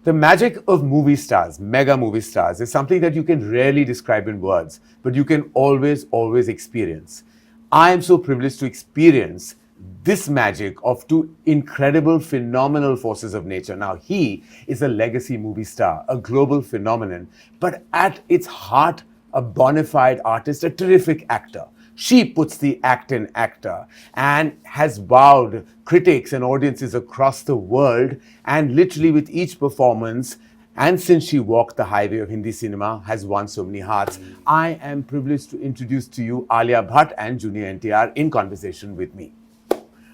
The magic of movie stars, mega movie stars, is something that you can rarely describe in words, but you can always experience. I am so privileged to experience this magic of two incredible, phenomenal forces of nature. Now, he is a legacy movie star, a global phenomenon, but at its heart, a bona fide artist, a terrific actor. She puts the act in actor and has wowed critics and audiences across the world, and literally with each performance, and since she walked the highway of Hindi cinema, has won so many hearts. I am privileged to introduce to you Alia Bhatt and Junior NTR in conversation with me.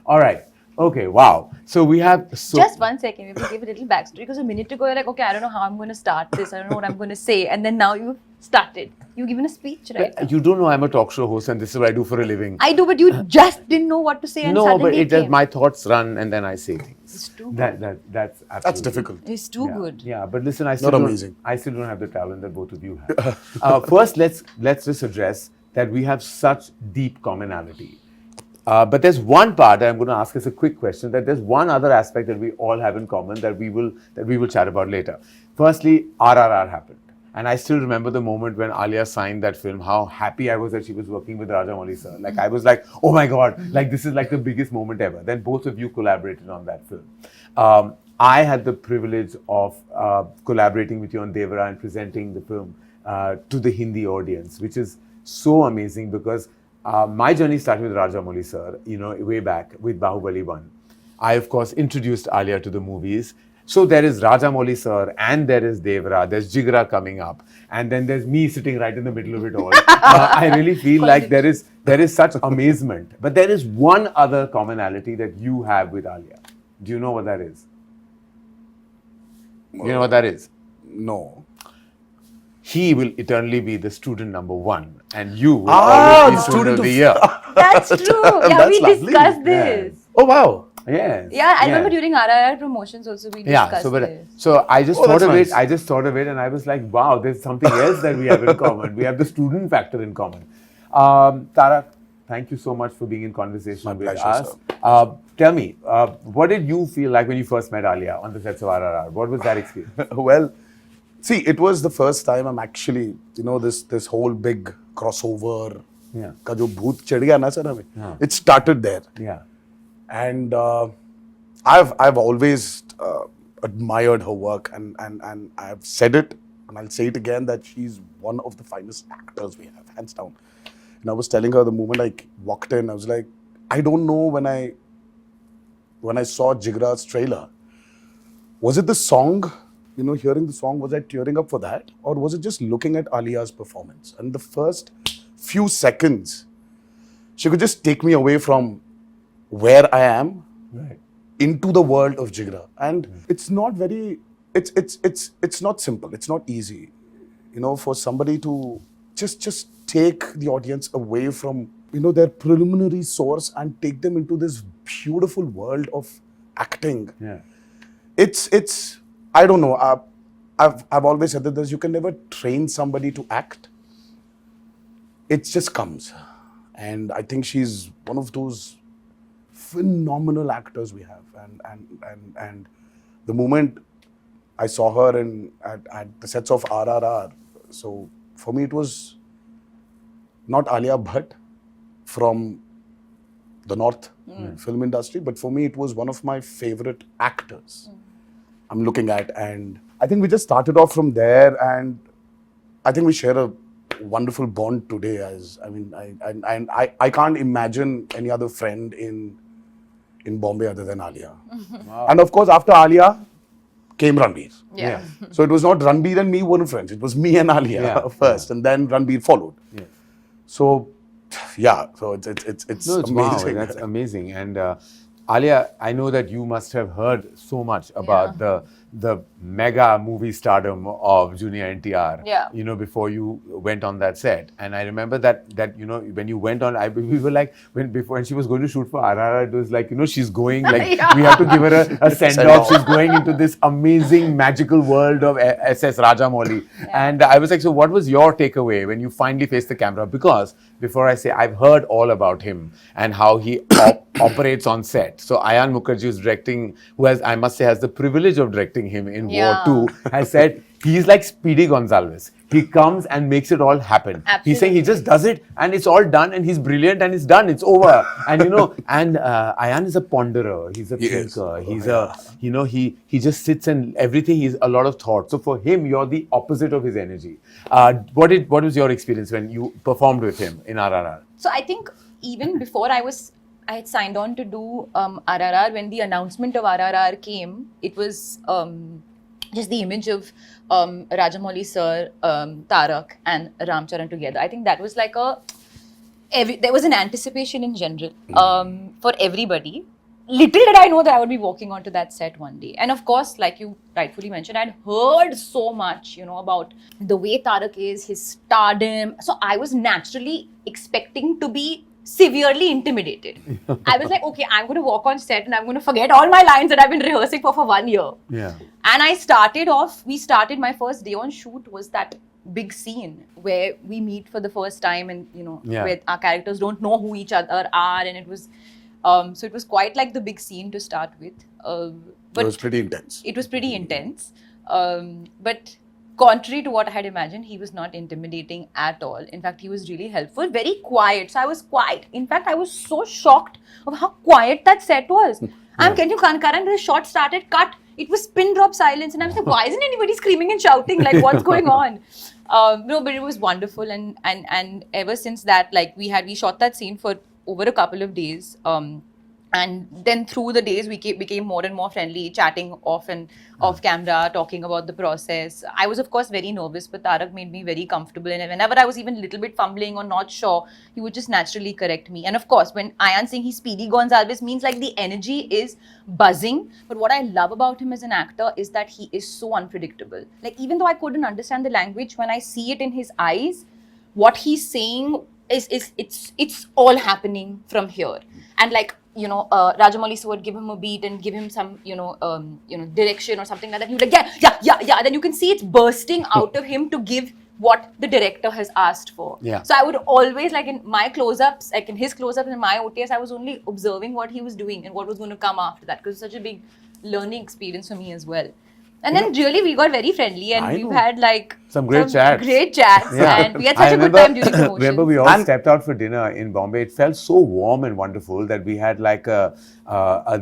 All right. Okay, wow. So we have... Just 1 second, we will give a little backstory, because a minute ago you're like, okay, I don't know how I'm going to start this, I don't know what I'm going to say, and then now you've started. You've given a speech, right? You don't know I'm a talk show host and this is what I do for a living. I do, but you just didn't know what to say and no, suddenly but my thoughts run and then I say things. It's too good. That's difficult. It's too good. Yeah, but listen, I still don't have the talent that both of you have. First, let's just address that we have such deep commonality. But there's one part that I'm going to ask as a quick question, that there's one other aspect that we all have in common that we will chat about later. Firstly, RRR happened. And I still remember the moment when Alia signed that film, how happy I was that she was working with Rajamouli sir. Like, I was like, oh my God, like this is like the biggest moment ever. Then both of you collaborated on that film. I had the privilege of collaborating with you on Devara and presenting the film to the Hindi audience, which is so amazing because my journey started with Rajamouli sir, way back with Bahubali 1. I, of course, introduced Alia to the movies. So there is Rajamouli sir and there is Devara, there's JIGRA coming up, and then there's me sitting right in the middle of it all. I really feel like there is such amazement. But there is one other commonality that you have with Alia. Do you know what that is? You know what that is? No. He will eternally be the student number 1 and you will always be student of the year. That's true. Yeah, That's we lovely. discussed this. Oh, wow. Yes. Yeah, I remember during RRR promotions also we discussed this. So I just thought of it. nice. I just thought of it and I was like, wow, there's something else that we have in common. We have the student factor in common. Tarak, thank you so much for being in conversation My with pleasure, us. sir. Tell me, what did you feel like when you first met Alia on the sets of RRR? What was that experience? Well, see, it was the first time I'm actually, this whole big crossover. Yeah. Ka jo bhoot chad gaya na sir hame. Yeah. It started there. Yeah. And I've always admired her work, and I've said it and I'll say it again that she's one of the finest actors we have, hands down. And I was telling her the moment I walked in, I was like, I don't know when I saw Jigra's trailer, was it the song, hearing the song, was I tearing up for that, or was it just looking at Alia's performance? And the first few seconds, she could just take me away from where I am, Right. into the world of Jigra. And it's not very, it's not simple, it's not easy, for somebody to just take the audience away from, their preliminary source and take them into this beautiful world of acting. Yeah. It's I don't know, I've always said that you can never train somebody to act. It just comes. And I think she's one of those phenomenal actors we have, and the moment I saw her at the sets of RRR, so for me it was not Alia Bhatt from the North film industry, but for me it was one of my favorite actors I'm looking at, and I think we just started off from there, and I think we share a wonderful bond today. I can't imagine any other friend in Bombay other than Alia. Wow. And of course, after Alia came Ranbir. Yeah. So it was not Ranbir and me weren't friends. It was me and Alia first, and then Ranbir followed. Yeah. So, yeah. So it's amazing. Wow, that's amazing. And Alia, I know that you must have heard so much about the mega movie stardom of Junior NTR, Yeah. Before you went on that set. And I remember that when you went on, we were like, when she was going to shoot for RRR, it was like, she's going, like, Yeah. we have to give her a send-off. She's going into this amazing, magical world of SS Rajamouli. Yeah. And I was like, so what was your takeaway when you finally faced the camera? Because before I say, I've heard all about him and how he operates on set. So Ayan Mukherjee is directing, who has, I must say, has the privilege of directing him in Yeah. War 2, has said he's like Speedy Gonzalez. He comes and makes it all happen. He's saying he just does it and it's all done and he's brilliant and it's done, it's over. And and Ayan is a ponderer, he's a thinker, he's he just sits and everything, he's a lot of thought. So for him, you're the opposite of his energy. What was your experience when you performed with him in RRR? So I think even before I had signed on to do RRR, when the announcement of RRR came, it was just the image of Rajamouli sir, Tarak and Ram Charan together. I think that was like there was an anticipation in general for everybody. Little did I know that I would be walking onto that set one day. And of course, like you rightfully mentioned, I'd heard so much, about the way Tarak is, his stardom. So I was naturally expecting to be severely intimidated. I was like, okay, I'm going to walk on set and I'm going to forget all my lines that I've been rehearsing for 1 year. Yeah. And we started my first day on shoot was that big scene where we meet for the first time and, where our characters don't know who each other are. And it was, so it was quite like the big scene to start with. But it was pretty intense. It was pretty intense. But contrary to what I had imagined, he was not intimidating at all. In fact, he was really helpful, very quiet. So I was quiet. In fact, I was so shocked of how quiet that set was. Karan, the shot started, cut. It was pin drop silence. And I was like, why isn't anybody screaming and shouting? Like, what's going on? No, but it was wonderful. And ever since that, like, we shot that scene for over a couple of days. And then through the days, we became more and more friendly, chatting off camera, talking about the process. I was, of course, very nervous, but Tarak made me very comfortable. And whenever I was even a little bit fumbling or not sure, he would just naturally correct me. And of course, when Ayan saying he's Speedy Gonzalez means like the energy is buzzing. But what I love about him as an actor is that he is so unpredictable. Like, even though I couldn't understand the language, when I see it in his eyes, what he's saying it's all happening from here. And like, Rajamouli sir would give him a beat and give him some, direction or something like that. He would like, yeah. Then you can see it's bursting out of him to give what the director has asked for. Yeah. So I would always, like in my close-ups, like in his close-ups and my OTS, I was only observing what he was doing and what was going to come after that, because it's such a big learning experience for me as well. And then really we got very friendly and we've had like some great chats. And we had such a good time during promotion. Remember we all stepped out for dinner in Bombay. It felt so warm and wonderful that we had like a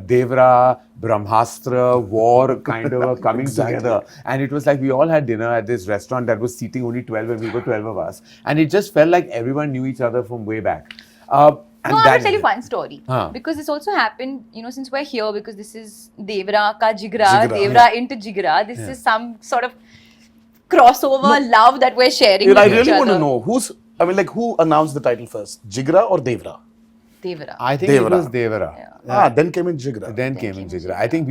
Devara, Brahmastra, war kind of a coming together. And it was like we all had dinner at this restaurant that was seating only 12 and we were 12 of us. And it just felt like everyone knew each other from way back. No, I will tell you one story. Because this also happened, since we're here, because this is Devara ka JIGRA, Devara into JIGRA. This is some sort of crossover love that we're sharing with I each really other. want to know, who announced the title first? JIGRA or Devara? Devara. I think it was Devara. Yeah. Then came in JIGRA. Then came in JIGRA. I think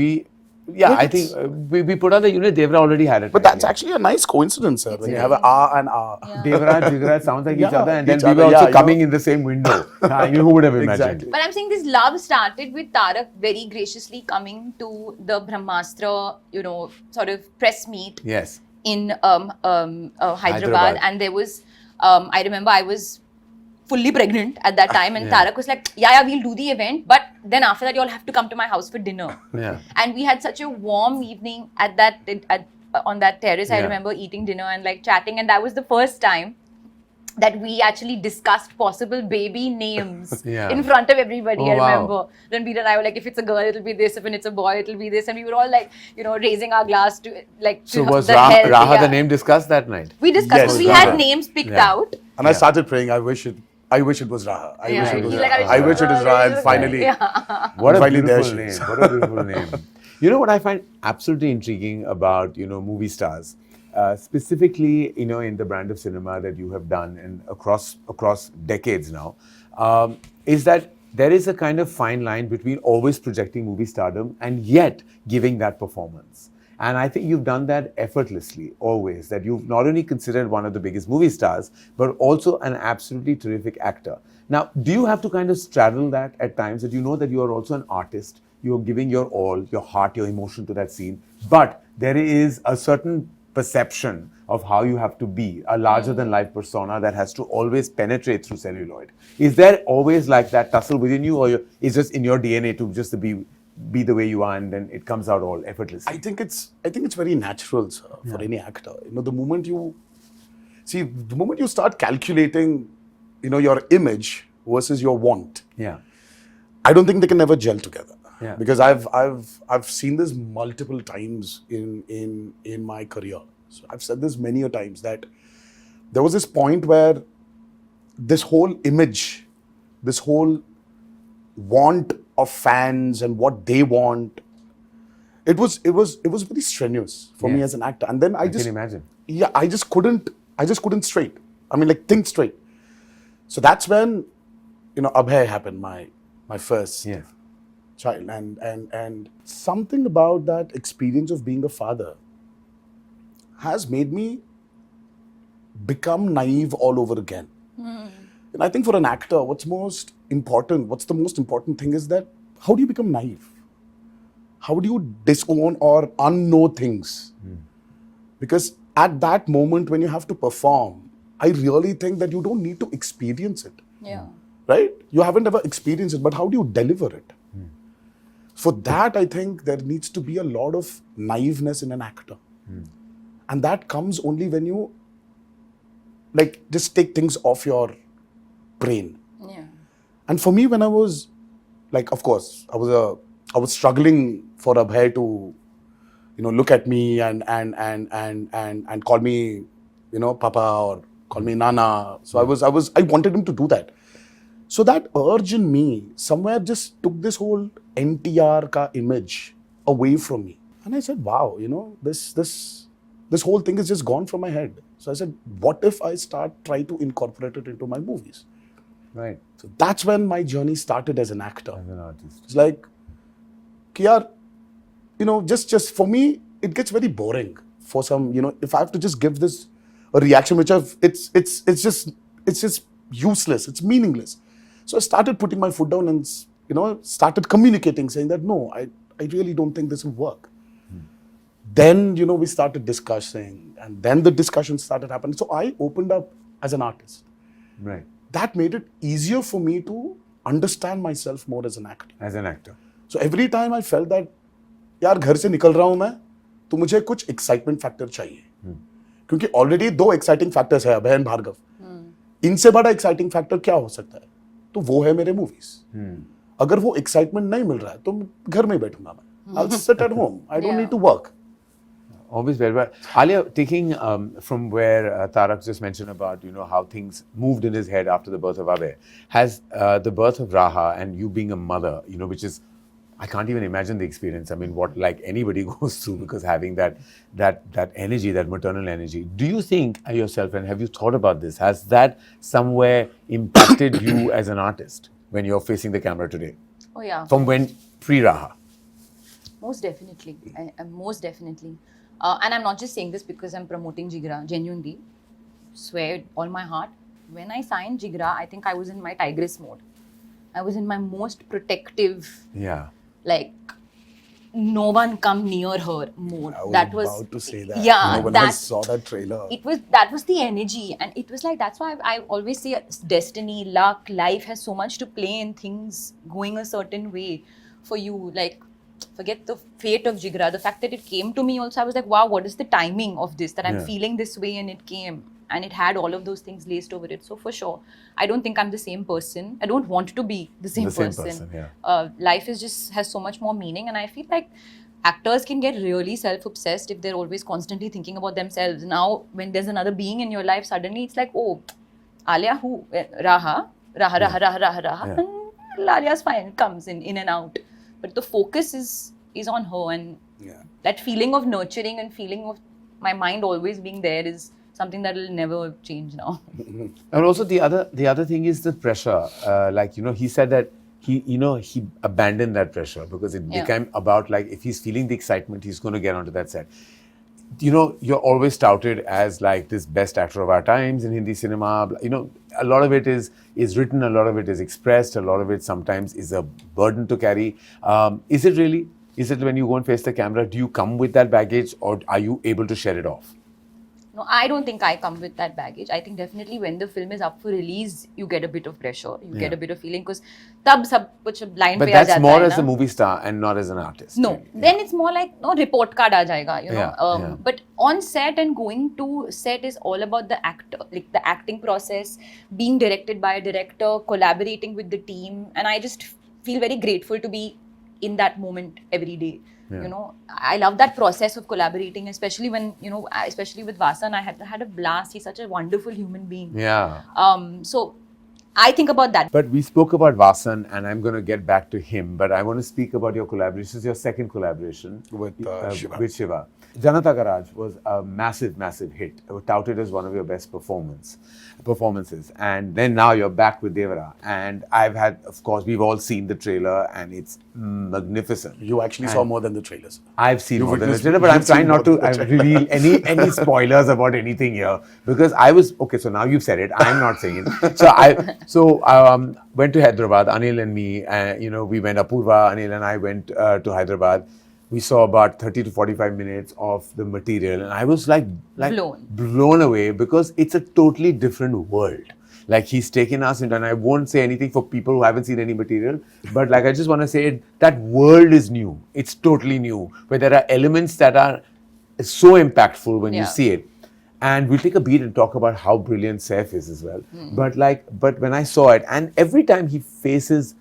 we put on the unit, Devara already had it. But that's actually a nice coincidence, sir, when you have an R and R. Yeah. Devara, JIGRA sounds like each other, and then each we were other, also coming in the same window. Who would have imagined? Exactly. But I'm saying this love started with Tarak very graciously coming to the Brahmastra, sort of press meet Yes. in Hyderabad. And there was, I remember I was fully pregnant at that time, and Tarak was like, yeah, we'll do the event, but then after that you all have to come to my house for dinner. Yeah. And we had such a warm evening on that terrace. I remember eating dinner and like chatting, and that was the first time that we actually discussed possible baby names in front of everybody. I remember Ranbir and I were like, if it's a girl it'll be this, if it's a boy it'll be this, and we were all like, raising our glass to like So to was the Raha health, the name discussed that night? we discussed. Yes, we Raha. had names picked out. And I started praying, I wish it was Raha. I wish it was Raha. And finally, What a finally there beautiful she name. is. What a beautiful name. You know what I find absolutely intriguing about, movie stars, specifically, in the brand of cinema that you have done and across decades now, is that there is a kind of fine line between always projecting movie stardom and yet giving that performance. And I think you've done that effortlessly, always, that you've not only considered one of the biggest movie stars, but also an absolutely terrific actor. Now, do you have to kind of straddle that at times, that you know that you are also an artist, you're giving your all, your heart, your emotion to that scene, but there is a certain perception of how you have to be, a larger than life persona that has to always penetrate through celluloid. Is there always like that tussle within you, or is just in your DNA to just be the way you are, and then it comes out all effortlessly? I think it's very natural, sir, for any actor. The moment you start calculating, your image versus your want, I don't think they can ever gel together. Yeah. Because I've seen this multiple times in my career. So I've said this many a times that there was this point where this whole image, this whole want of fans and what they want, it was very strenuous for me as an actor. And then I just can imagine. Yeah, I just couldn't straight. I mean, like, think straight. So that's when, Abhay happened, my first child, and something about that experience of being a father has made me become naive all over again. And I think for an actor, what's the most important thing is that how do you become naive? How do you disown or unknow things? Because at that moment when you have to perform, I really think that you don't need to experience it. Yeah. Right? You haven't ever experienced it, but how do you deliver it? For that, I think there needs to be a lot of naiveness in an actor. And that comes only when you just take things off your brain. Yeah. And for me, when I was of course, I was struggling for Abhay to, look at me and call me, Papa, or call me Nana. So I wanted him to do that. So that urge in me somewhere just took this whole NTR ka image away from me. And I said, wow, this whole thing is just gone from my head. So I said, what if I try to incorporate it into my movies? Right. So that's when my journey started as an actor. As an artist. It's like, just for me, it gets very boring for some, if I have to just give this a reaction, which it's just useless, it's meaningless. So I started putting my foot down and, started communicating, saying that, no, I really don't think this will work. Then, we started discussing, and then the discussion started happening. So I opened up as an artist. Right. That made it easier for me to understand myself more as an actor. As an actor. So every time I felt that, यार घर से निकल रहा हूं मैं, तो मुझे कुछ excitement factor चाहिए. क्योंकि already 2 exciting factors है, अभय और भार्गव. इनसे बड़ा exciting factor क्या हो सकता है? तो वो है मेरे movies. अगर वो excitement नहीं मिल रहा है, तो घर में बैठूंगा मैं. I'll sit at home. I don't need to work. Always very well. Alia, taking from where Tarak just mentioned about, how things moved in his head after the birth of Abhay, has the birth of Raha and you being a mother, which is, I can't even imagine the experience. I mean, what anybody goes through, because having that energy, that maternal energy. Do you think yourself, and have you thought about this, has that somewhere impacted you as an artist when you're facing the camera today? Oh yeah. From when pre-Raha? Most definitely. Most definitely. And I'm not just saying this because I'm promoting JIGRA, genuinely. Swear with all my heart. When I signed JIGRA, I think I was in my tigress mode. I was in my most protective, no one come near her mode. I was about to say that. Yeah. When I saw that trailer. That was the energy. And it was that's why I always say destiny, luck, life has so much to play in things going a certain way for you. Forget the fate of JIGRA. The fact that it came to me also, I was like, wow, what is the timing of this? That I'm feeling this way, and it came. And it had all of those things laced over it. So for sure, I don't think I'm the same person. I don't want to be the same person. Life has so much more meaning. And I feel like actors can get really self-obsessed if they're always constantly thinking about themselves. Now, when there's another being in your life, suddenly it's like, oh, Alia, who? Raha. And Alia's fine, comes in and out. But the focus is on her, and that feeling of nurturing and feeling of my mind always being there is something that will never change now. And also the other thing is the pressure. He said that he abandoned that pressure because it became about if he's feeling the excitement, he's going to get onto that set. You're always touted as this best actor of our times in Hindi cinema. A lot of it is written, a lot of it is expressed, a lot of it sometimes is a burden to carry. Is it really? Is it when you go and face the camera, do you come with that baggage or are you able to share it off? No, I don't think I come with that baggage. I think definitely when the film is up for release, you get a bit of pressure. You get a bit of feeling because tab sab kuch blind But pe aa that's jata more hai as na. a movie star and not as an artist. No, really. then it's more like no report card aa jayega, you know. Yeah. But on set and going to set is all about the actor, like the acting process, being directed by a director, collaborating with the team, and I just feel very grateful to be in that moment every day. Yeah. You know, I love that process of collaborating, especially when, you know, especially with Vasan, I had a blast. He's such a wonderful human being. Yeah. So I think about that. But we spoke about Vasan and I'm going to get back to him. But I want to speak about your collaboration. This is your second collaboration With Shiva. With Shiva. Janata Garage was a massive, massive hit. It was touted as one of your best performances. And then now you're back with Devara. And I've had, of course, we've all seen the trailer and it's magnificent. You actually saw more than the trailers. I've seen You more than the witnessed- trailer, but I'm you've seen trying not more to than the trailer. reveal any spoilers about anything here because I was okay. So now you've said it. I'm not saying it. So I went to Hyderabad. Anil and me, you know, we went. Apurva, Anil and I went to Hyderabad. We saw about 30 to 45 minutes of the material, and I was like blown away because it's a totally different world. Like he's taken us into, and I won't say anything for people who haven't seen any material, but like I just want to say that world is new. It's totally new, where there are elements that are so impactful when you see it. And we'll take a beat and talk about how brilliant Saif is as well. But when I saw it, and every time he faces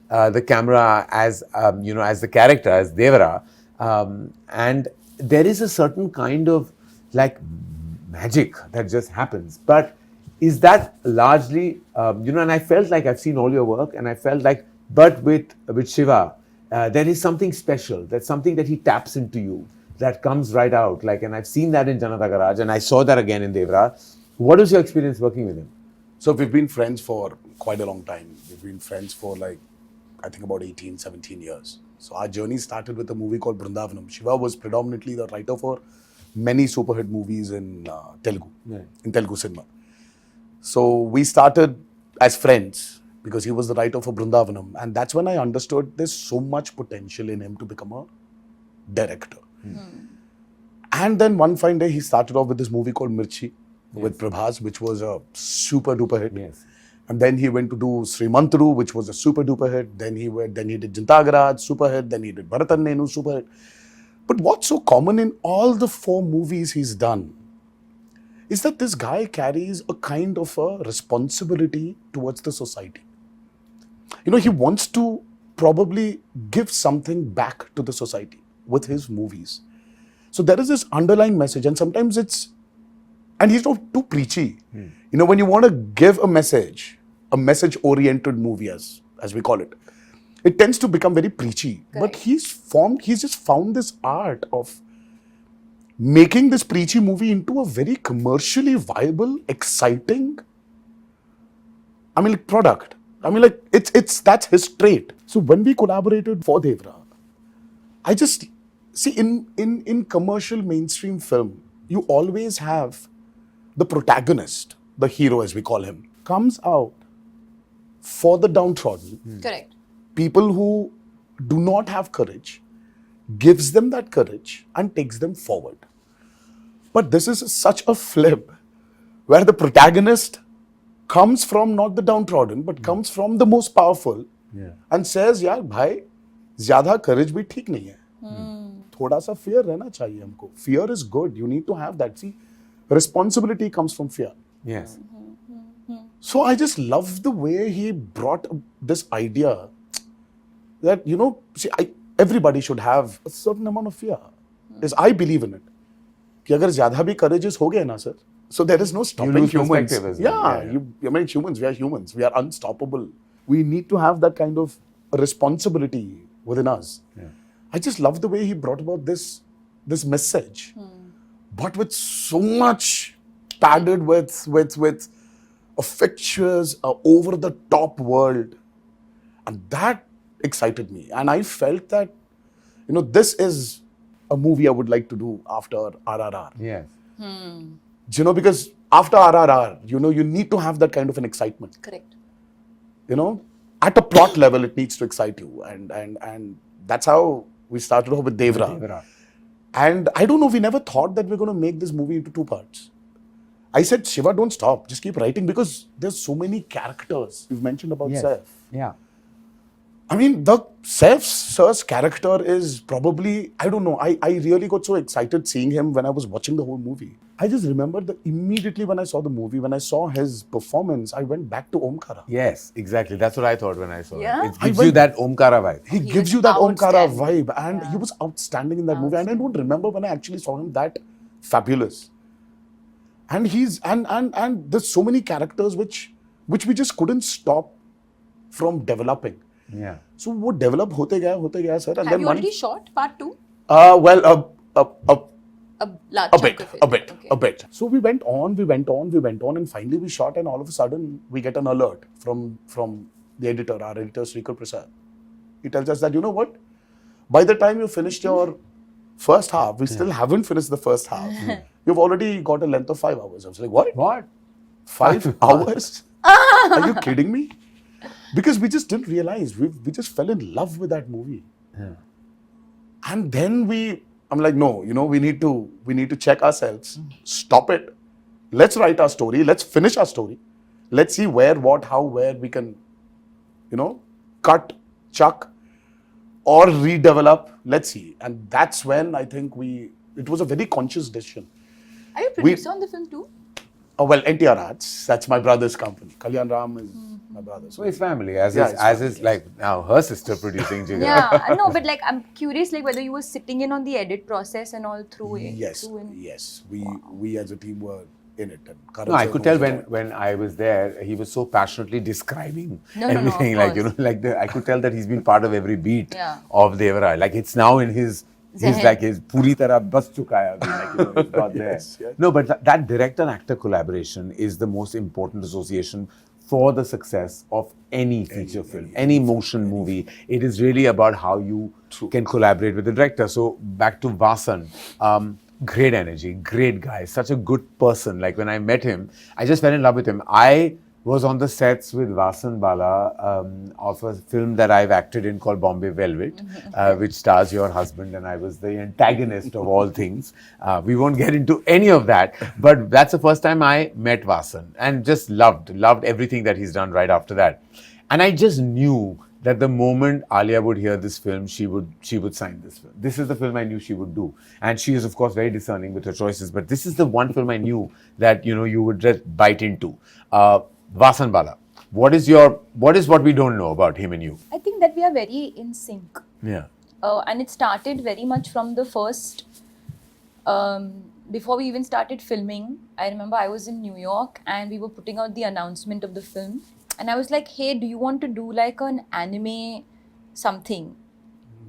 the camera as as the character, as Devara, and there is a certain kind of like magic that just happens. But is that largely, and I felt like I've seen all your work, and I felt like, but with Shiva, there is something special. That's something that he taps into you, that comes right out. Like, and I've seen that in Janata Garage, and I saw that again in Devara. What was your experience working with him? So we've been friends for quite a long time. We've been friends for like, I think about 18, 17 years. So our journey started with a movie called Brindavanam. Shiva was predominantly the writer for many super hit movies in Telugu, in Telugu cinema. So we started as friends because he was the writer for Brindavanam. And that's when I understood there's so much potential in him to become a director. And then one fine day, he started off with this movie called Mirchi with Prabhas, which was a super duper hit. Yes. And then he went to do Srimantru, which was a super duper hit. Then he did Janata Garage, super hit. Then he did Bharatan Nenu, super hit. But what's so common in all the 4 movies he's done is that this guy carries a kind of a responsibility towards the society. You know, he wants to probably give something back to the society with his movies. So there is this underlying message, and sometimes and he's not too preachy. You know, when you want to give a message-oriented movie, as we call it, it tends to become very preachy. Correct. But he's just found this art of making this preachy movie into a very commercially viable, exciting, product. That's his trait. So when we collaborated for Devara, I just see in commercial mainstream film, you always have the protagonist, the hero as we call him, comes out for the downtrodden. Correct. People who do not have courage, gives them that courage and takes them forward. But this is such a flip where the protagonist comes from not the downtrodden, but comes from the most powerful and says, yaar, bhai, zyada courage bhi theek nahi hai. Thoda sa fear rehna chahiye humko. Fear is good. You need to have that. See, responsibility comes from fear. Yes. So I just love the way he brought this idea that, everybody should have a certain amount of fear. Yes, I believe in it. कि अगर ज़्यादा भी courageous हो गए ना, sir, so there is no stopping lose humans. perspective as well. Humans, we are humans. We are unstoppable. We need to have that kind of responsibility within us. Yeah. I just love the way he brought about this message, but with so much padded with a fictitious, over the top world, and that excited me. And I felt that, this is a movie I would like to do after RRR. Yes. Because after RRR, you need to have that kind of an excitement. Correct. At a plot level, it needs to excite you, and that's how We started off with Devara. Devara. And I don't know, we never thought that we're going to make this movie into 2 parts. I said, Shiva, don't stop. Just keep writing because there's so many characters. You've mentioned about Yes. Saif. Yeah. I mean, the Saif Sir's character is probably, I don't know, I really got so excited seeing him when I was watching the whole movie. I just remember that immediately when I saw the movie, when I saw his performance, I went back to Omkara. Yes, exactly. That's what I thought when I saw Yeah? it. It gives you that Omkara vibe. He He gives was you that Omkara outstanding. vibe, and he was outstanding in that movie. And I don't remember when I actually saw him that fabulous. And he's and there's so many characters which we just couldn't stop from developing. Yeah. So वो develop होते गया sir. And Have then you already shot part 2? well A large a chunk bit, of it. Okay. a bit. So we went on, and finally we shot, and all of a sudden we get an alert from the editor, our editor Srikar Prasad. He tells us that, you know what? By the time you finished your first half, we still haven't finished the first half. You've already got a length of 5 hours. I was like, what? What? 5 hours? Are you kidding me? Because we just didn't realize. We just fell in love with that movie. Yeah. And then I'm like, no, we need to check ourselves, stop it. Let's write our story. Let's finish our story. Let's see where, what, how, where we can, cut, chuck, or redevelop. Let's see. And that's when I think it was a very conscious decision. Are you producer on the film too? Oh, well, NTR Arts, that's my brother's company. Kalyan Ram is my brother's. So his family, as Yeah, is, his as family, is like now her sister producing JIGRA. Yeah, no, but like I'm curious, like whether you were sitting in on the edit process and all through it. Yes, through in- yes. We as a team were in it. And Karan No, I Johar could tell was when I was there, he was so passionately describing No, of everything. course. I could tell that he's been part of every beat Yeah. of Devara. Like it's now in his Zehen. like his puri tarah bas chuka hai abhi, like, it's got there. Yes, yes. No, but that director and actor collaboration is the most important association for the success of any feature film, any motion movie. It is really about how you can collaborate with the director. So back to Vasan. Great energy, great guy, such a good person. Like when I met him, I just fell in love with him. I was on the sets with Vasan Bala of a film that I've acted in called Bombay Velvet, which stars your husband, and I was the antagonist of all things. We won't get into any of that, but that's the first time I met Vasan and just loved everything that he's done right after that. And I just knew that the moment Alia would hear this film, she would sign this film. This is the film I knew she would do. And she is, of course, very discerning with her choices. But this is the one film I knew that, you would just bite into. Vasan Bala, what is what we don't know about him and you? I think that we are very in sync. Yeah. And it started very much from the first, before we even started filming. I remember I was in New York and we were putting out the announcement of the film. And I was like, hey, do you want to do like an anime something?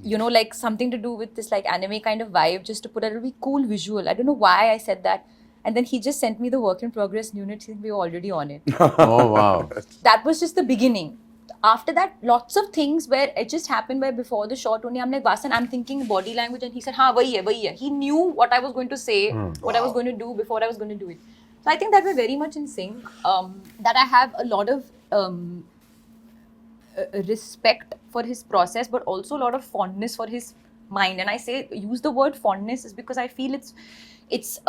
Like something to do with this like anime kind of vibe, just to put a really cool visual. I don't know why I said that. And then he just sent me the work in progress unit. We were already on it. Oh, wow. That was just the beginning. After that, lots of things where it just happened where before the shot only, I'm like, Vasan, I'm thinking body language. And he said, haan, wahi hai. He knew what I was going to say, what I was going to do before I was going to do it. So I think that we're very much in sync. That I have a lot of respect for his process, but also a lot of fondness for his mind. And I use the word fondness is because I feel it's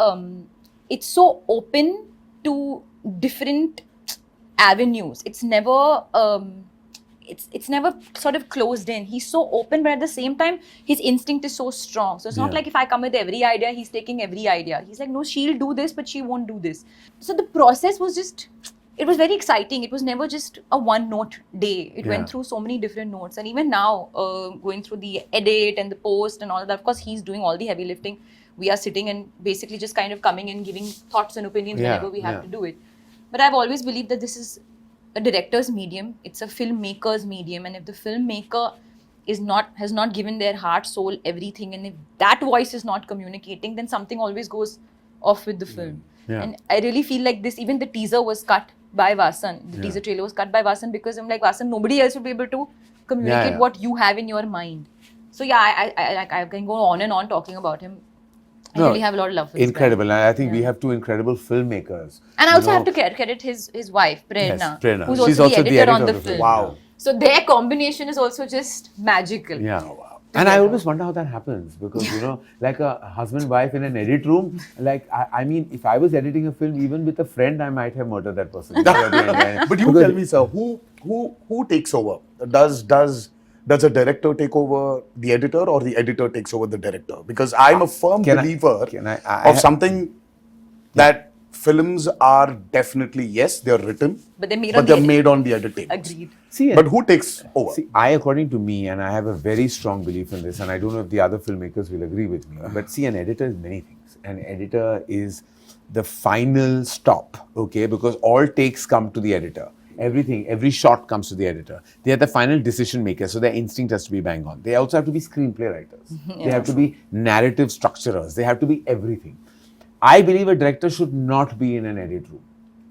so open to different avenues. It's never it's never sort of closed in. He's so open, but at the same time, his instinct is so strong. So it's not like if I come with every idea, he's taking every idea. He's like, no, she'll do this, but she won't do this. So the process was it was very exciting. It was never just a one-note day. It went through so many different notes. And even now, going through the edit and the post and all of that, of course, he's doing all the heavy lifting. We are sitting and basically just kind of coming in, giving thoughts and opinions whenever we have to do it. But I've always believed that this is a director's medium. It's a filmmaker's medium. And if the filmmaker has not given their heart, soul, everything, and if that voice is not communicating, then something always goes off with the film. Yeah. And I really feel like even the teaser was cut by Vasan. The teaser trailer was cut by Vasan because I'm like, Vasan, nobody else will be able to communicate what you have in your mind. So I can go on and on talking about him. I really have a lot of love for this Incredible. guy. And I think we have two incredible filmmakers. And I also have to credit his wife, Prerna, Yes, Prerna. who's She's also the editor on the film. film. Wow. So their combination is also just magical. Yeah. And I always wonder how that happens because, you know, like a husband-wife in an edit room, like, I mean, if I was editing a film, even with a friend, I might have murdered that person. But you tell me, sir, who takes over? Does a director take over the editor or the editor takes over the director? Because I'm a firm believer of something that films are definitely, yes, they're written, but they're made on the edit tables. Agreed. See, but who takes over? See, according to me, and I have a very strong belief in this, and I don't know if the other filmmakers will agree with me, but see, an editor is many things. An editor is the final stop, okay, because all takes come to the editor. Everything, every shot comes to the editor. They are the final decision maker, so their instinct has to be bang on. They also have to be screenplay writers. They have to be narrative structurers. They have to be everything. I believe a director should not be in an edit room.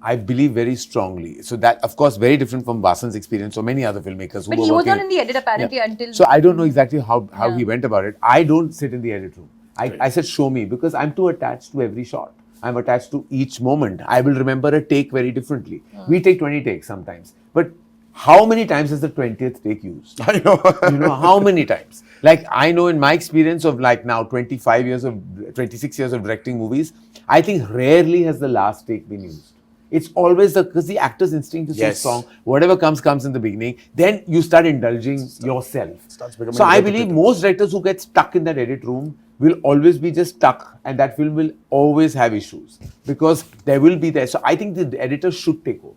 I believe very strongly. So that, of course, very different from Vasan's experience or many other filmmakers who But were he was working not in the edit apparently until... So I don't know exactly how he went about it. I don't sit in the edit room. I said, show me, because I'm too attached to every shot. I'm attached to each moment. I will remember a take very differently. We take 20 takes sometimes. But how many times is the 20th take used? I know. You know, how many times? Like, I know in my experience of like now 26 years of directing movies, I think rarely has the last take been used. It's always because the actor's instinct is so strong. Whatever comes in the beginning. Then you start indulging yourself. So I believe most directors who get stuck in that edit room will always be just stuck, and that film will always have issues because there will be there. So I think the editor should take over.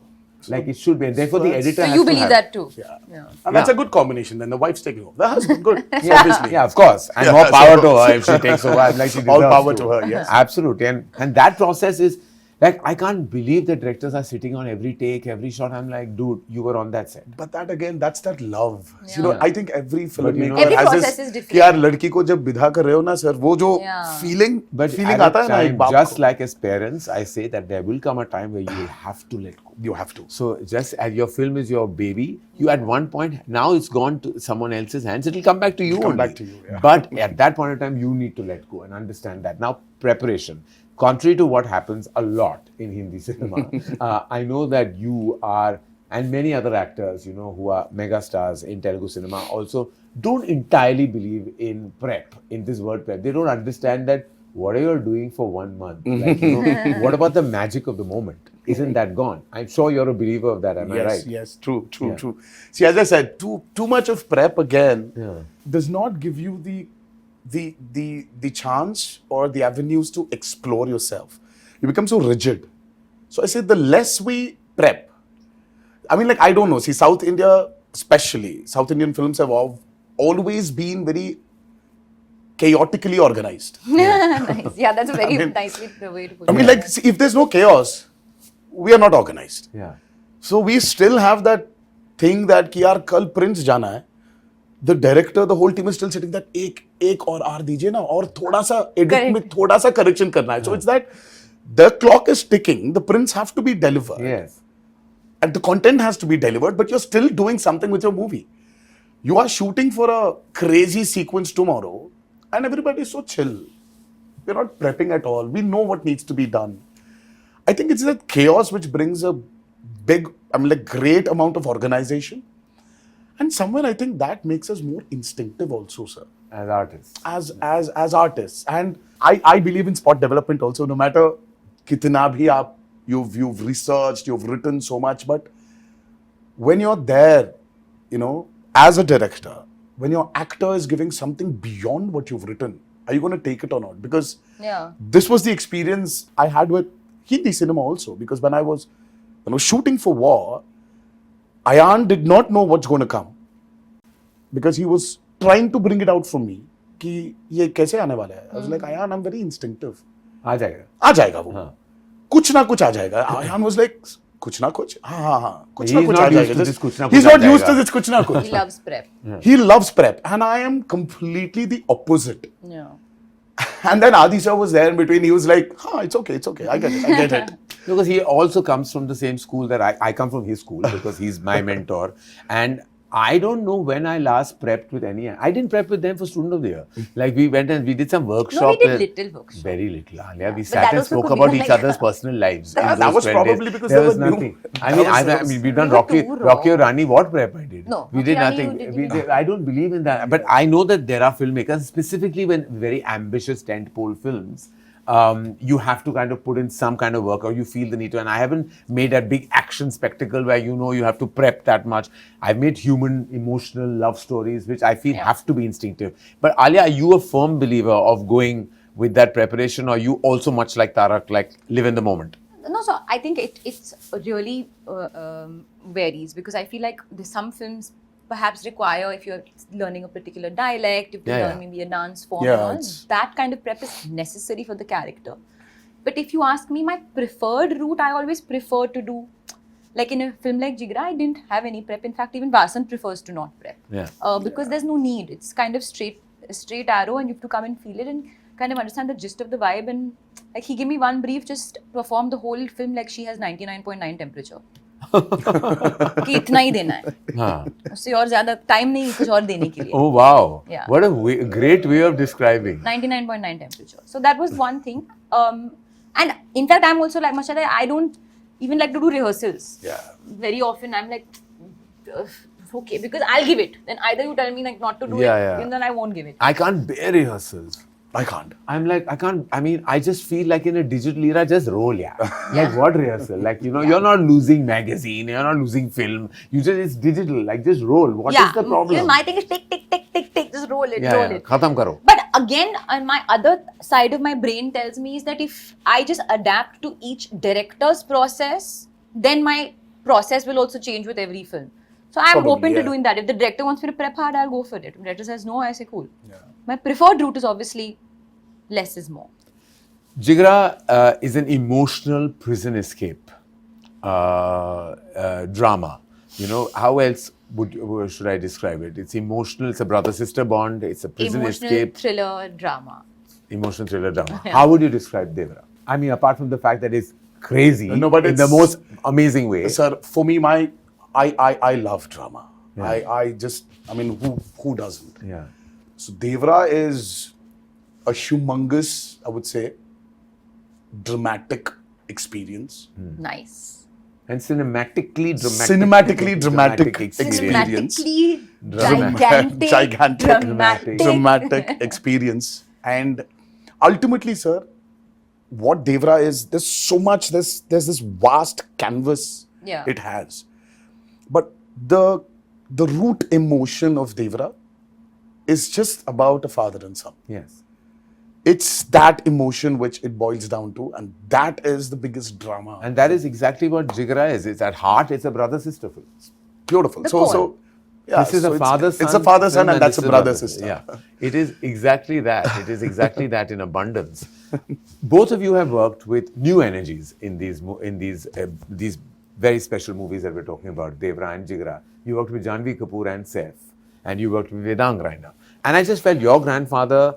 Like it should be, and therefore the editor. So you believe that too? Yeah. And that's a good combination. Then the wife's taking over. That's good. Obviously. Yeah, of course. And more power to her if she takes over. Like she all power to her. Yes. Absolutely. And that process is like, I can't believe that directors are sitting on every take, every shot. I'm like, dude, you were on that set. But that again, that's that love. You know, I think every filmmaker every has process this. is different. कि यार लड़की को जब विदा कर रहे हो ना सर, वो जो feeling आता है ना एक बाप को. Just like as parents, I say that there will come a time where you will have to let go. You have to. So just as your film is your baby, you at one point, now it's gone to someone else's hands, it will come back to you only. Back to you, yeah. But at that point in time, you need to let go and understand that. Now, preparation. Contrary to what happens a lot in Hindi cinema, I know that you are, and many other actors, you know, who are mega stars in Telugu cinema also don't entirely believe in prep, in this word prep. They don't understand that what are you doing for 1 month? Like, you know, what about the magic of the moment? Isn't that gone? I'm sure you're a believer of that, am I right? Yes, true. See, as I said, too much of prep again does not give you the chance or the avenues to explore yourself. You become so rigid. So I say the less we prep, I mean, like, I don't know. See, South India, especially, South Indian films have always been very chaotically organized. Nice. Yeah, that's a very nicely way to put it. I mean, like, see, if there's no chaos, we are not organized. Yeah. So we still have that thing that कि यार कल Prince जाना है. The director, the whole team is still sitting that एक और R दीजिए ना और थोड़ा सा edit में थोड़ा सा correction करना है. So it's that the clock is ticking. The prints have to be delivered. Yes. And the content has to be delivered, but you're still doing something with your movie. You are shooting for a crazy sequence tomorrow, and everybody is so chill. We're not prepping at all. We know what needs to be done. I think it's that chaos which brings a big, great amount of organization. And somewhere I think that makes us more instinctive also, sir. As artists. As artists. And I believe in spot development also, no matter kitna bhi you've researched, you've written so much, but when you're there, you know, as a director, when your actor is giving something beyond what you've written, are you going to take it or not? Because this was the experience I had with Hindi cinema also. Because when I was shooting for War, Ayan did not know what's going to come. Because he was trying to bring it out from me. कि ये कैसे आने वाला है? I was like, Ayan, I'm very instinctive. आ जाएगा वो. हाँ. कुछ ना कुछ आ जाएगा. Ayan was like, कुछ ना कुछ? हाँ. कुछ ना कुछ आ जाएगा. He's not used to this कुछ ना कुछ. He loves prep. He loves prep. And I am completely the opposite. Yeah. And then Adi sir was there in between. He was like, it's okay. I get it. Because he also comes from the same school that I come from his school because he's my mentor. And I don't know when I last prepped with any. I didn't prep with them for Student of the Year. Like we went and we did some workshop. No, we did little workshop. Very little, Alia. We But sat that and also spoke could be about like- each other's personal lives. in That those was 12 probably days. because there they was were new. nothing. I That mean, was- we've done We were Rocky too raw. or Rani. What prep I did? No, we did Rocky Rani you nothing. didn't I don't believe in that. But I know that there are filmmakers, specifically when very ambitious tentpole films. You have to kind of put in some kind of work, or you feel the need to. And I haven't made a big action spectacle where you have to prep that much. I've made human, emotional love stories, which I feel have to be instinctive. But Alia, are you a firm believer of going with that preparation, or you also much like Tarak, like live in the moment? No, so I think it's really varies, because I feel like there's some films perhaps require, if you're learning a particular dialect, if you Yeah, learn yeah. maybe a dance form, Yeah, and all, it's- that kind of prep is necessary for the character. But if you ask me, my preferred route, I always prefer to do, like in a film like Jigra, I didn't have any prep. In fact, even Vasan prefers to not prep. Yeah. Because there's no need. It's kind of straight arrow, and you have to come and feel it and kind of understand the gist of the vibe. And like he gave me one brief, just perform the whole film like she has 99.9 temperature. कि इतना ही देना है, Huh. उससे और ज्यादा time नहीं कुछ और देने के लिए. Oh wow! Yeah. What a great way of describing. 99.9 temperature. So that was one thing. And in fact, I'm also like Mashallah, I don't even like to do rehearsals. Yeah. Very often, I'm like, okay, because I'll give it. Then either you tell me like not to do Yeah, it, yeah. and then I won't give it. I can't bear rehearsals. I can't. I'm like, I can't, I mean, I just feel like in a digital era, just roll, yeah. Like what rehearsal? Like, you're not losing magazine, you're not losing film. It's digital, like just roll. What is the problem? Even my thing is tick, just roll it, yeah, roll yeah. it. Khatam karo. But again, on my other side of my brain tells me is that if I just adapt to each director's process, then my process will also change with every film. So I'm Probably, open to yeah. doing that. If the director wants me to prep hard, I'll go for it. If the director says no, I say cool. Yeah. My preferred route is obviously less is more. Jigra is an emotional prison escape drama. How else should I describe it? It's emotional, it's a brother-sister bond, it's a prison Emotional escape. thriller drama. Emotional thriller drama. How would you describe Devara? I mean, apart from the fact that it's crazy No, but in the it's- most amazing way. Sir, for me, I love drama. Yeah. I mean, who doesn't? Yeah. So Devara is a humongous, I would say, dramatic experience. Nice. And cinematically dramatic experience. Cinematically Dramatic. gigantic, dramatic experience. And ultimately, sir, what Devara is, there's so much, there's this vast canvas Yeah. it has. But the root emotion of Devara is just about a father and son. Yes. It's that emotion which it boils down to, and that is the biggest drama. And that is exactly what Jigra is. It's at heart, it's a brother-sister film. Beautiful. The So core. yeah, This is so a father-son. It's a father-son, film and that's this a is brother-sister. Yeah, it is exactly that. It is exactly that in abundance. Both of you have worked with new energies in these very special movies that we're talking about, Devara and Jigra. You worked with Janvi Kapoor and Saif, and you worked with Vedang Raina. And I just felt your grandfather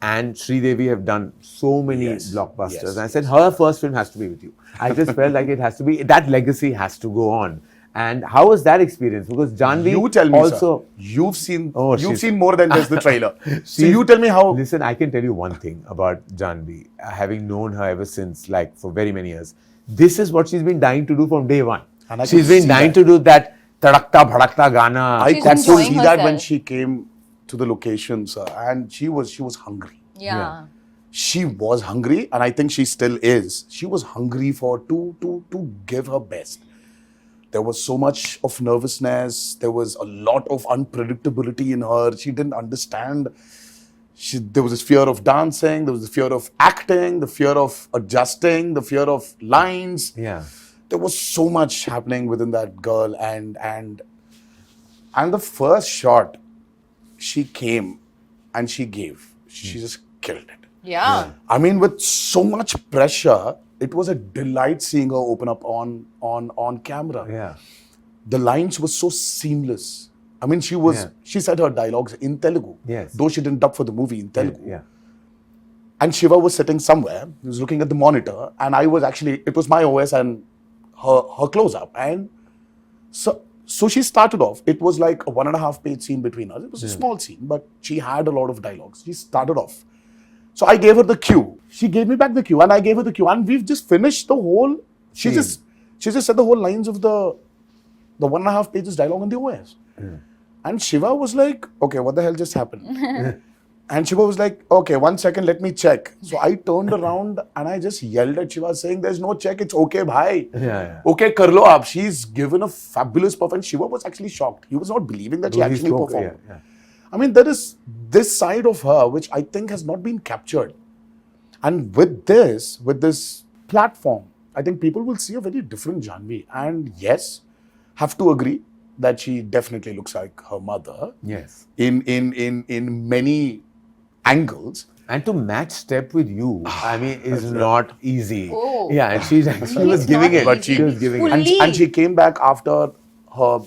and Sridevi have done so many Yes, blockbusters. yes, And I said, her first film has to be with you. I just felt like it has to be, that legacy has to go on. And how was that experience? Because Janvi You tell me, also, sir. You've seen she's- seen more than just the trailer. So She's- you tell me how. Listen, I can tell you one thing about Janvi, having known her ever since, like for very many years. This is what she's been dying to do from day one. And I She's could been see dying that. to do that tadakta bhadakta Gana. I She's could enjoying see that when herself. she came to the location, sir, and she was hungry. Yeah. She was hungry, and I think she still is. She was hungry to give her best. There was so much of nervousness. There was a lot of unpredictability in her. She didn't understand. There was this fear of dancing. There was the fear of acting. The fear of adjusting. The fear of lines. Yeah. There was so much happening within that girl, and the first shot, she came and she gave. She just killed it. Yeah. I mean, with so much pressure, it was a delight seeing her open up on camera. Yeah. The lines were so seamless. I mean, she said her dialogues in Telugu. Yes. Though she didn't dub for the movie in Telugu. Yeah. And Shiva was sitting somewhere. He was looking at the monitor, and it was my OS and her close up. And So she started off, it was like a 1.5 page scene between us. It was a small scene, but she had a lot of dialogues. She started off. So I gave her the cue. She gave me back the cue and I gave her the cue. And we've just finished the whole, she just said the whole lines of the 1.5 pages dialogue on the OS. And Shiva was like, okay, what the hell just happened? And Shiva was like, okay, 1 second, let me check. So I turned around and I just yelled at Shiva saying, there's no check, it's okay, bhai. Okay, kar lo aap. She's given a fabulous performance. Shiva was actually shocked. He was not believing that she actually performed. I mean, there is this side of her which I think has not been captured. And with this platform, I think people will see a very different Janhvi. And yes, have to agree that she definitely looks like her mother. Yes. In many angles. And to match step with you, I mean, is not easy. Oh. Yeah, and she was giving it. But she was giving it. And she came back after her.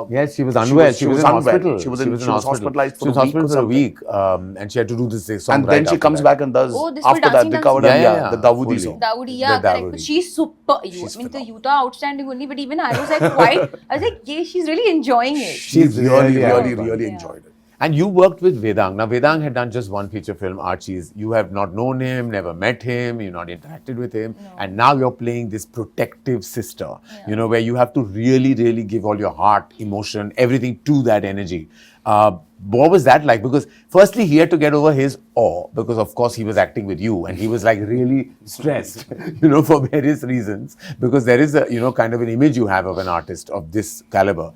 Yes, she was unwell. She was in hospital. She was hospitalized for she was a week or hospitalized for a something. week, and she had to do this song. And then she comes back and does Oh, this after was that dancing, the cover dancing. the Dawoodi fully. song. Dawoodi, yeah, The correct. Dawoodi. But she's super. She's I mean, the phenomenal. Yuta outstanding only, but even I was like quite. I was like, yeah, she's really enjoying it. She's really really enjoyed it. And you worked with Vedang. Now, Vedang had done just one feature film, Archie's. You have not known him, never met him, you've not interacted with him. No. And now you're playing this protective sister, you know, where you have to really, really give all your heart, emotion, everything to that energy. What was that like? Because firstly, he had to get over his awe, because of course he was acting with you and he was like really stressed, you know, for various reasons. Because there is a, you know, kind of an image you have of an artist of this caliber.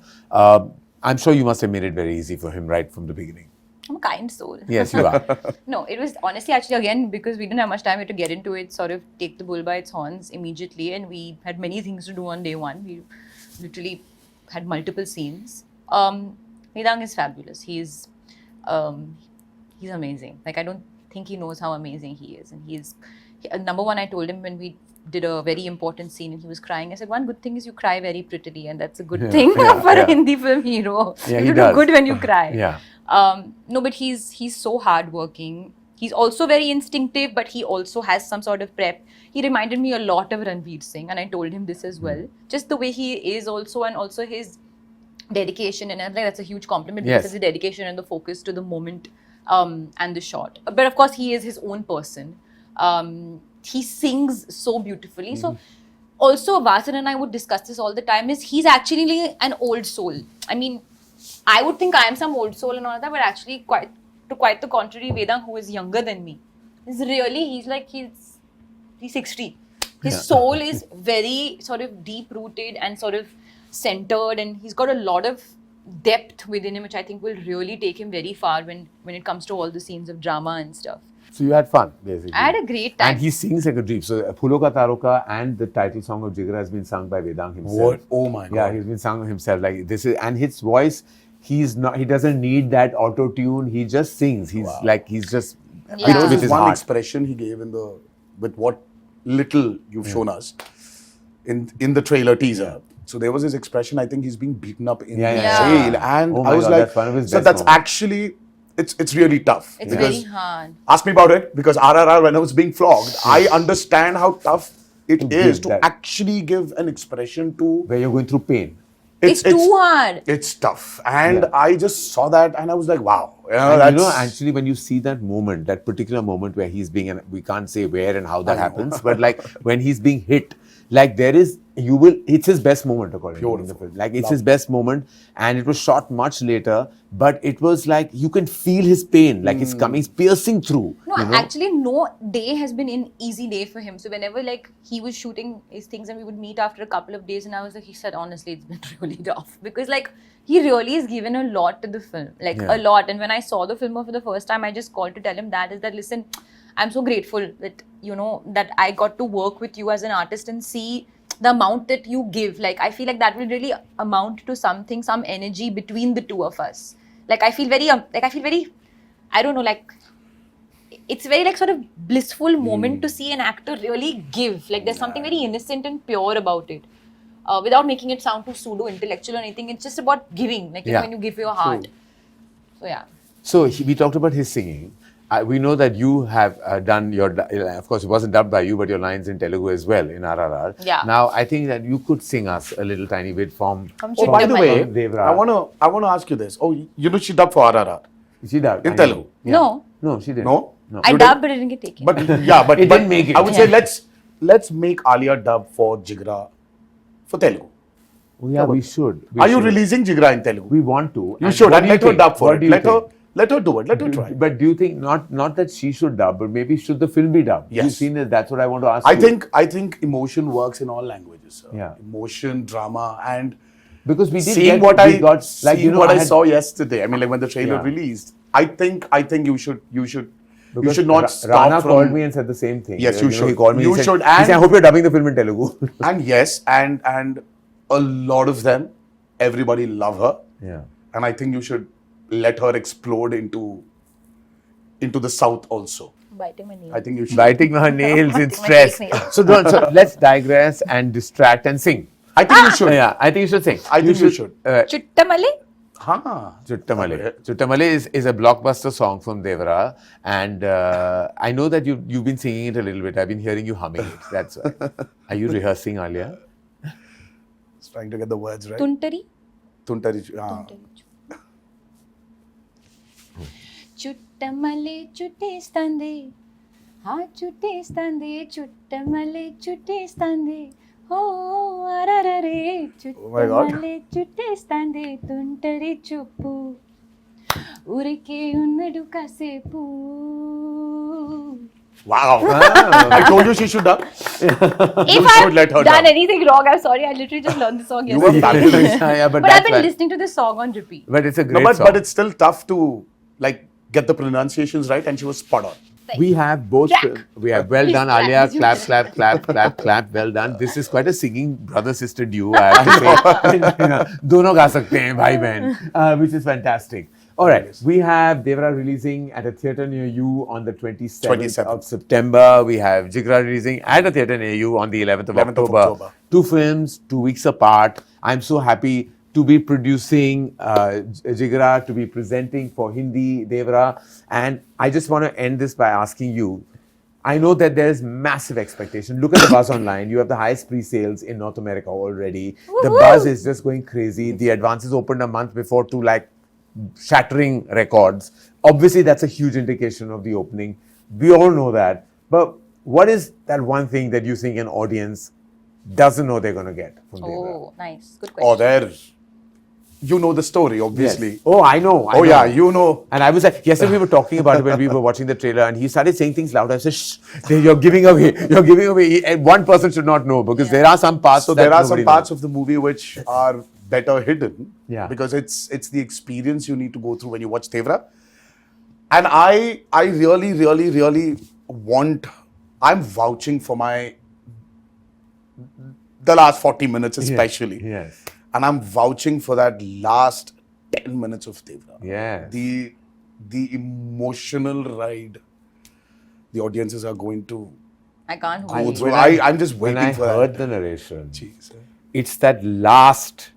I'm sure you must have made it very easy for him right from the beginning. I'm a kind soul. Yes, you are. No, it was honestly actually again because we didn't have much time we had to get into it, sort of take the bull by its horns immediately, and we had many things to do on day one. We literally had multiple scenes. Vedang is fabulous. He's amazing. Like I don't think he knows how amazing he is, and number one. I told him when we did a very important scene and he was crying. I said, one good thing is you cry very prettily, and that's a good thing for a Hindi film hero. Yeah, you do good when you cry. Yeah. No, but he's so hardworking. He's also very instinctive, but he also has some sort of prep. He reminded me a lot of Ranveer Singh, and I told him this as well. Just the way he is also, and also his dedication, and I think that's a huge compliment because it's the dedication and the focus to the moment and the shot. But of course, he is his own person. He sings so beautifully. So also, Vasan and I would discuss this all the time, is he's actually an old soul. I mean, I would think I am some old soul and all that, but actually quite the contrary, Vedang, who is younger than me, is really, he's 60. His soul is very sort of deep-rooted and sort of centered, and he's got a lot of depth within him, which I think will really take him very far when it comes to all the scenes of drama and stuff. So you had fun, basically. I had a great time. And he sings like a dream. So Phulo Ka Taroka and the title song of JIGRA has been sung by Vedang himself. What? Oh my God. Yeah, he's been sung himself. Like this is, and his voice, he doesn't need that auto tune. He just sings. He's just Yeah. There was with this his one heart. expression he gave with what little you've shown us in the trailer teaser. So there was this expression, I think he's being beaten up in jail. And Oh my I was God, like, that's one of his so best that's moments. actually, it's really tough. It's because very hard. ask me about it, because RRR, when I was being flogged, I understand how tough it is to that. actually give an expression to. Where you're going through pain. It's too hard. It's tough. And I just saw that and I was like, wow. And actually, when you see that moment, that particular moment where he's being, and we can't say where and how that happens, but like when he's being hit, like it's his best moment according to me in the film. Like it's his best moment, and it was shot much later, but it was like you can feel his pain, like it's coming, it's piercing through. No, you know? actually, no day has been an easy day for him. So whenever like he was shooting his things and we would meet after a couple of days, and I was like, he said, honestly, it's been really tough because like he really has given a lot to the film, like a lot. And when I saw the film for the first time, I just called to tell him that listen, I'm so grateful that that I got to work with you as an artist and see the amount that you give. Like I feel like that will really amount to something, some energy between the two of us. Like I feel very I don't know, like it's very like sort of blissful moment to see an actor really give. Like there's something very innocent and pure about it. Without making it sound too pseudo intellectual or anything, it's just about giving. Like when you give your heart. So yeah. So we talked about his singing. we know that you have done your, of course, it wasn't dubbed by you, but your lines in Telugu as well in RRR. Yeah. Now, I think that you could sing us a little tiny bit from. Oh, by the way, Devara. I wanna ask you this. Oh, you know she dubbed for RRR She dubbed in Telugu. No. No, she didn't. No? I You dubbed, but it didn't get taken. But yeah, but It didn't make it. I would say let's make Alia dub for Jigra for Telugu. Oh, yeah, we should. We Are you should. releasing Jigra in Telugu? We want to. You And should, what and do you let her think? dub for What it. do you Let her do it. Let her try. But do you think not that she should dub, but maybe should the film be dubbed? Yes. You've seen it. That's what I want to ask you. I think emotion works in all languages. Sir. Yeah. Emotion, drama, and Because we did seeing get, what we got, like, seeing you know, what I had- saw yesterday. I mean, like when the trailer Yeah. released, I think you should because not stop Rana from. called me and said the same thing. Yes, you know, should. He called me. You he said, should, He said, I and- hope you're dubbing the film in Telugu. And yes, and a lot of them, everybody love her, Yeah. and I think you should let her explode into the south also. Biting my nail. I think you should. Biting her nails in Biting my stress. fake nails. So let's digress and distract and sing. I think you should. Yeah, I think you should sing. I think you should. Chuttamale? Huh. Chuttamale. Chuttamale is a blockbuster song from Devara, and I know that you've been singing it a little bit. I've been hearing you humming it. That's why. Are you rehearsing, Alia? Just trying to get the words right. Tuntari? Tuntari. చుట్టమలే చుట్టేస్తాంది ఆ చుట్టేస్తాంది చుట్టమలే చుట్టేస్తాంది ఓ అరరరే my God. చుట్టమలే చుట్టేస్తాంది తుంటరి చూపు ఊరికే ఉన్నడు కాసేపు Wow. I told you she should dub. If should let her I've done dub. anything wrong, I'm sorry. I literally just learned the song You were yesterday. fabulous. Yeah, but But I've that's been why- listening to this song on repeat. But it's a No, great song. but it's still tough to like get the pronunciations right, and she was spot on. We have both. Jack. We have well Please done, clap, Alia. please Clap, use clap, clap, clap, clap. Well done. This is quite a singing brother-sister duo, I have to say. Dono ga sakte hain, bhai behan, which is fantastic. All right, we have Devara releasing at a theatre near you on the 27th of September. We have JIGRA releasing at a theatre near you on the 11th of 11th of October. October. Two films, 2 weeks apart. I'm so happy to be producing JIGRA, to be presenting for Hindi, Devara. And I just want to end this by asking you, I know that there is massive expectation. Look at the buzz online. You have the highest pre-sales in North America already. The buzz is just going crazy. The advances opened a month before to like shattering records. Obviously, that's a huge indication of the opening. We all know that. But what is that one thing that you think an audience doesn't know they're going to get from Devara? Oh, nice. Good question. Oh, there. You know the story, obviously. Yes. Oh, I know. I Oh know. yeah, you know. And I was like, yesterday we were talking about it when we were watching the trailer, and he started saying things loud. I said, "Shh, you're giving away. You're giving away." And one person should not know because there are some parts. So that there are some nobody parts knows. of the movie which are better hidden. Yeah. Because it's the experience you need to go through when you watch Devara. And I really want. I'm vouching for the last 40 minutes especially. Yes. And I'm vouching for that last 10 minutes of Devara. Yes. The emotional ride the audiences are going to I can't go wait. through. I'm just When waiting I for heard that. the narration, Jeez. it's that last,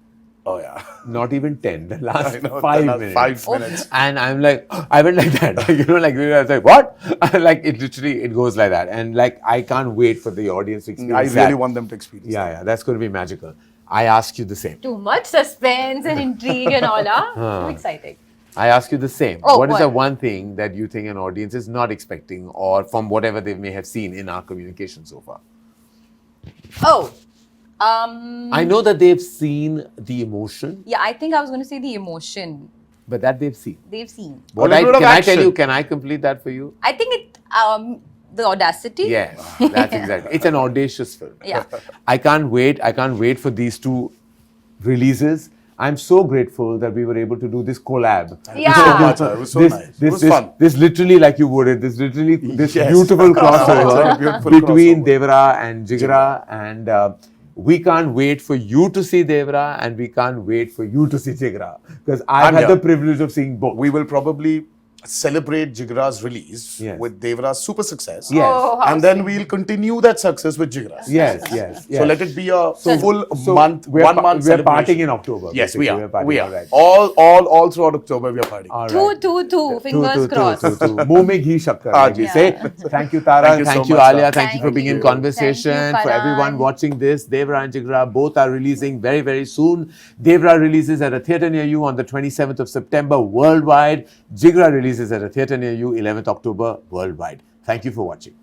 Oh yeah. not even 10, the last I know, 5 the last minutes. 5 minutes. And I'm like, I went like that, you know, like I was like, what? Like it literally, it goes like that. And like, I can't wait for the audience to I experience really that. want them to experience that. Yeah, that's going to be magical. I ask you the same. Too much suspense and intrigue and all, huh? Too exciting. I ask you the same. Oh, What is the what? one thing that you think an audience is not expecting or from whatever they may have seen in our communication so far? Oh, I know that they've seen the emotion, yeah, I think I was going to say the emotion but that they've seen. they've seen. What little bit of can I tell action. you? Can I complete that for you? I think the audacity. Yes, that's exactly. It's an audacious film. Yeah. I can't wait. I can't wait for these two releases. I'm so grateful that we were able to do this collab. Yeah. So much, it was so nice. It was fun. This literally, like you worded, this Yes. beautiful crossover Beautiful between crossover. Devara and JIGRA, and we can't wait for you to see Devara, and we can't wait for you to see JIGRA because I've I'm had here. the privilege of seeing both. We will probably celebrate Jigra's release Yes. with Devara's super success. Yes. Oh, how And then we'll continue that success with Jigra. Yes, yes, yes. So let it be a full So month, we're 1 month we're celebration. partying in October. Yes, we basically. are. We're partying, We are. all right. All throughout October we are partying. All Two, right. two, two. Fingers crossed. Muh mein ghee shakkar, like we Yeah. say. Thank you, Tara. Thank you so Thank you, much, Alia. sir. Thank you for Thank being in you. conversation. Thank you, For everyone Karan. watching this, Devara and Jigra both are releasing very, very soon. Devara releases at a theatre near you on the 27th of September worldwide. Jigra releases at a theatre near you 11th October worldwide. Thank you for watching.